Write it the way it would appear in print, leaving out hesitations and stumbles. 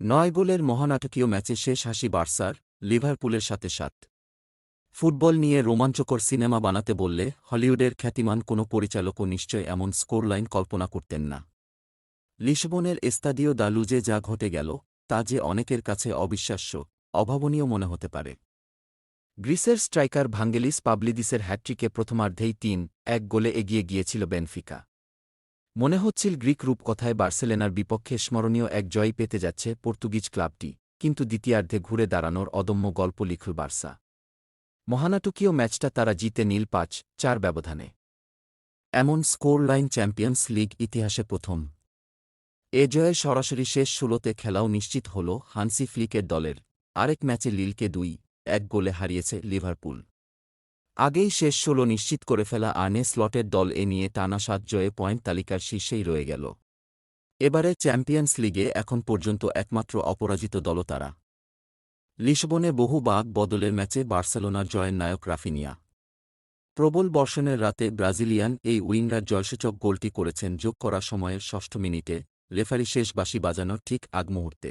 ৯ গোলের মহানাটকীয় ম্যাচে শেষ হাসি বার্সার, লিভারপুলের সাথে ৭। ফুটবল নিয়ে রোমাঞ্চকর সিনেমা বানাতে বললে হলিউডের খ্যাতিমান কোনো পরিচালকও নিশ্চয় এমন স্কোরলাইন কল্পনা করতেন না। লিসবনের এস্তাদিও দা লুজে যা ঘটে গেল, তা যে অনেকের কাছে অবিশ্বাস্য, অভাবনীয় মনে হতে পারে। গ্রিসের স্ট্রাইকার ভাঙ্গেলিস পাবলিদিসের হ্যাটট্রিকে প্রথমার্ধেই ৩-১ গোলে এগিয়ে গিয়েছিল বেনফিকা। মনে হচ্ছিল গ্রিক রূপকথায় বার্সেলোনার বিপক্ষে স্মরণীয় এক জয়ই পেতে যাচ্ছে পর্তুগিজ ক্লাবটি, কিন্তু দ্বিতীয়ার্ধে ঘুরে দাঁড়ানোর অদম্য গল্প লিখল বার্সা। মহানাটকীয় ম্যাচটা তারা জিতে নিল ৫-৪ ব্যবধানে। এমন স্কোর লাইন চ্যাম্পিয়ন্স লিগ ইতিহাসে প্রথম। এ জয়ে সরাসরি শেষ ১৬তে খেলাও নিশ্চিত হল হান্সি ফ্লিকের দলের। আরেক ম্যাচে লিলকে ২-১ গোলে হারিয়েছে লিভারপুল। আগেই শেষ ১৬ নিশ্চিত করে ফেলা আর্নে স্লটের দল এ নিয়ে টানা ৭ জয়ে পয়েন্ট তালিকার শীর্ষেই রয়ে গেল। এবারে চ্যাম্পিয়ন্স লিগে এখন পর্যন্ত একমাত্র অপরাজিত দলও তারা। লিসবনে বহু বাগ বদলের ম্যাচে বার্সেলোনার জয়ের নায়ক রাফিনিয়া। প্রবল বর্ষণের রাতে ব্রাজিলিয়ান এই উইঙ্গার জয়সূচক গোলটি করেছেন যোগ করা সময়ের ৬ষ্ঠ মিনিটে, রেফারি শেষ বাঁশি বাজানোর ঠিক আগ মুহূর্তে।